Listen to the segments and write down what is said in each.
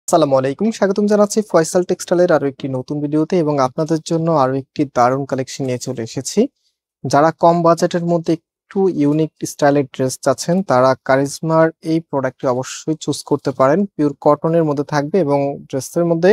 আসসালামু আলাইকুম, স্বাগতম জানাচ্ছি ফয়সাল টেক্সটাইলের আরো একটি নতুন ভিডিওতে এবং আপনাদের জন্য আরো একটি দারুণ কালেকশন নিয়ে চলে এসেছি। যারা কম বাজেটের মধ্যে একটু ইউনিক স্টাইলের ড্রেস চাচ্ছেন তারা কারিজমার এই প্রোডাক্টটি অবশ্যই চুজ করতে পারেন। পিওর কটনের মধ্যে থাকবে এবং ড্রেসের মধ্যে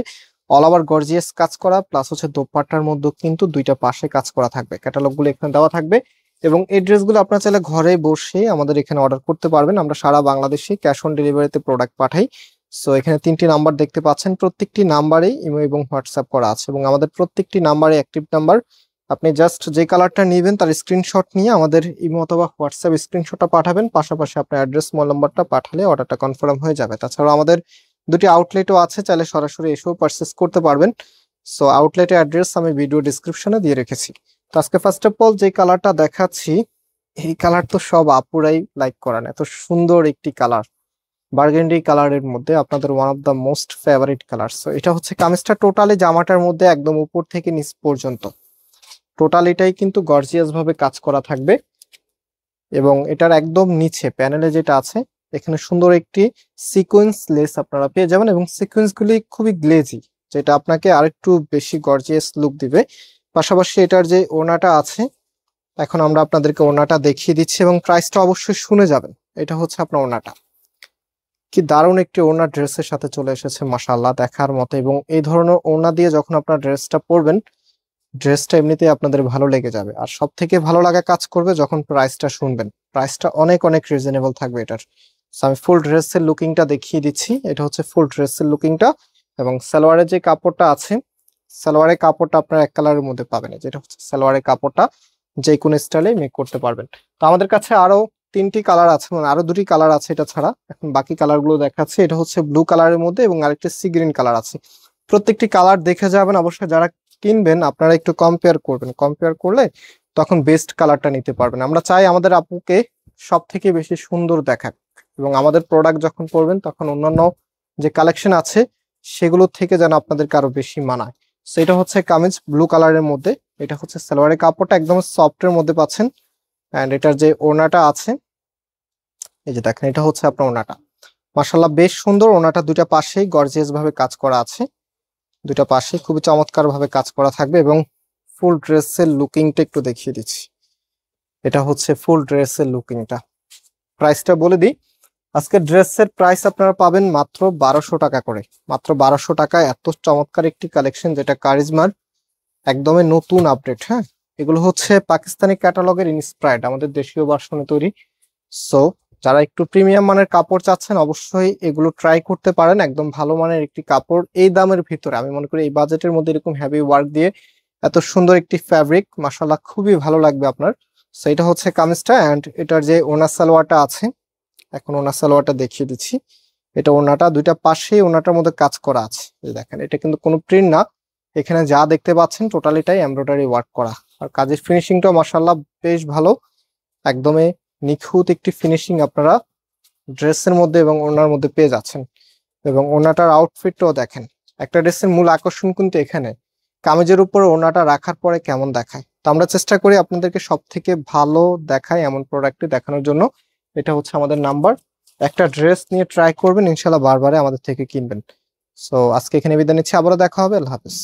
অল ওভার গর্জিয়াস কাজ করা, প্লাস হচ্ছে দোপাট্টার মধ্যে কিন্তু দুইটা পাশে কাজ করা থাকবে। ক্যাটালগুলো এখানে দেওয়া থাকবে এবং এই ড্রেসগুলো আপনারা চাইলে ঘরে বসে আমাদের এখানে অর্ডার করতে পারবেন। আমরা সারা বাংলাদেশে ক্যাশ অন ডেলিভারিতে প্রোডাক্ট পাঠাই। সো এখানে তিনটি নাম্বার দেখতে পাচ্ছেন, প্রত্যেকটি নাম্বারেই ইমো এবং হোয়াটসঅ্যাপ করা আছে এবং আমাদের প্রত্যেকটি নাম্বারে অ্যাক্টিভ নাম্বার। আপনি জাস্ট যে কালারটা নেবেন তার স্ক্রিনশট নিয়ে আমাদের ইমো অথবা হোয়াটসঅ্যাপ স্ক্রিনশটটা পাঠাবেন, পাশাপাশি আপনার অ্যাড্রেস মোবাইল নাম্বারটা পাঠালে অর্ডারটা কনফার্ম হয়ে যাবে। তাছাড়া আমাদের দুটি আউটলেটও আছে, চাইলে সরাসরি এসেও পারচেস করতে পারবেন। সো আউটলেটের অ্যাড্রেস আমি ভিডিও ডিসক্রিপশনে দিয়ে রেখেছি। তো আজকে ফার্স্ট অফ অল যে কালারটা দেখাচ্ছি, এই কালার তো সব আপুরাই লাইক করেন, এত সুন্দর একটি কালার, বার্গেন্ডি কালারের মধ্যে আপনাদের one of the most favourite colour. So এটা হচ্ছে কামিজটা টোটালি জামাটার মধ্যে একদম উপর থেকে নিচ পর্যন্ত টোটালিটাই কিন্তু গর্জিয়াস ভাবে কাজ করা থাকবে এবং এটার একদম নিচে প্যানেলে যেটা আছে এখানে সুন্দর একটি সিকোয়েন্স লেস আপনারা পেয়ে যাবেন এবং সিকোয়েন্স গুলি খুবই গ্লেজি, যেটা আপনাকে আরেকটু বেশি গর্জিয়াস লুক দিবে। পাশাপাশি এটার যে ওড়নাটা আছে, এখন আমরা আপনাদেরকে ওড়নাটা দেখিয়ে দিচ্ছি এবং প্রাইসটা অবশ্যই শুনে যাবেন। এটা হচ্ছে আপনার ওড়নাটা, কি দারুণ একটি ওড়না ড্রেসের সাথে চলে এসেছে, মাশাআল্লাহ দেখার মতো। এবং এই ধরনের ওড়না দিয়ে যখন আপনার ড্রেসটা পরবেন, ড্রেসটা এমনিতেই আপনাদের ভালো লেগে যাবে। আর সব থেকে ভালো লাগা কাজ করবে যখন প্রাইসটা শুনবেন, প্রাইসটা অনেক অনেক রিজনেবল থাকবে এটার। So, আমি ফুল ড্রেসের লুকিংটা দেখিয়ে দিচ্ছি। এটা হচ্ছে ফুল ড্রেসের লুকিংটা এবং সালোয়ারের যে কাপড়টা আছে, সালোয়ারের কাপড়টা আপনার এক কালারের মধ্যে পাবেন, যেটা হচ্ছে সালোয়ারের কাপড়টা যে কোনো স্টাইলে মেক করতে পারবেন। তো আমাদের কাছে আরো তিনটি কালার আছে, মানে আরো দুটি কালার আছে এটা ছাড়া। এখন বাকি কালার গুলো দেখাচ্ছে। এটা হচ্ছে ব্লু কালারের মধ্যে এবং আরেকটা সি গ্রিন কালার আছে। প্রত্যেকটি কালার দেখে যাবেন। অবশ্যই যারা কিনবেন আপনারা একটু কম্পেয়ার করবেন, কম্পেয়ার করলে তখন বেস্ট কালারটা নিতে পারবেন। আমরা চাই আমাদের আপুকে সব থেকে বেশি সুন্দর দেখাক এবং আমাদের প্রোডাক্ট যখন পরবেন তখন অন্যান্য যে কালেকশন আছে সেগুলোর থেকে যেন আপনাদেরকে আরো বেশি মানায়। সো এটা হচ্ছে কামিজ ব্লু কালারের মধ্যে। এটা হচ্ছে সালোয়ারের কাপড়টা একদম সফটের মধ্যে পাচ্ছেন। এন্ড এটার যে ওড়নাটা আছে, এই যে দেখেন, এটা হচ্ছে আপনার ওড়নাটা। মাশাআল্লাহ বেশ সুন্দর। ওড়নাটা দুইটা পাশেই গর্জিয়াস ভাবে কাজ করা আছে, দুইটা পাশেই খুবই চমৎকার ভাবে কাজ করা থাকবে এবং ফুল ড্রেসের লুকিংটা একটু দেখিয়ে দিচ্ছি। এটা হচ্ছে ফুল ড্রেসের লুকিংটা। প্রাইসটা বলে দিই, আজকে ড্রেসের প্রাইস আপনারা পাবেন মাত্র 1200 টাকা করে। মাত্র 1200 টাকায় এত চমৎকার একটি কালেকশন, যেটা কারিজমার একদমই নতুন আপডেট। হ্যাঁ, এগুলো হচ্ছে পাকিস্তানি ক্যাটালগের ইন্সপায়ার্ড, আমাদের দেশীয় ভার্সনে তৈরি। সো যারা একটু প্রিমিয়াম মানের কাপড় চাচ্ছেন অবশ্যই এগুলো ট্রাই করতে পারেন। একদম ভালো মানের একটি কাপড় এই দামের ভিতরে, আমি মনে করি এই বাজেটের মধ্যে এরকম হেভি ওয়ার্ক দিয়ে এত সুন্দর একটি ফ্যাব্রিক, মাশাআল্লাহ খুবই ভালো লাগবে আপনার। সো এটা হচ্ছে কামিজটা এন্ড এটার যে ওনার সালোয়ারটা আছে, এখন ওনার সালোয়ারটা দেখিয়ে দিচ্ছি। এটা ওনাটা দুইটা পাশে ওনাটার মধ্যে কাজ করা আছে, এই দেখেন। এটা কিন্তু কোনো প্রিন্ট না, এখানে যা দেখতে পাচ্ছেন টোটালিটাই এমব্রয়ডারি ওয়ার্ক করা। আর কাজের ফিনিশিংটাও মাশাআল্লাহ বেশ ভালো, একদমই নিখুঁত একটি ফিনিশিং আপনারা ড্রেসের মধ্যে এবং ওনার মধ্যে পেয়ে যাচ্ছেন। এবং ওনাটার আউটফিটটাও দেখেন। একটা ড্রেসের মূল আকর্ষণ কিন্তু এখানে কামিজের উপরে ওনাটা রাখার পরে কেমন দেখায়। তো আমরা চেষ্টা করি আপনাদেরকে সব থেকে ভালো দেখায় এমন প্রোডাক্টটি দেখানোর জন্য। এটা হচ্ছে আমাদের নাম্বার। একটা ড্রেস নিয়ে ট্রাই করবেন, ইনশাল্লাহ বারবারে আমাদের থেকে কিনবেন। সো আজকে এখানে বিদায় নিচ্ছি, আবারও দেখা হবে। আল্লাহ হাফেজ।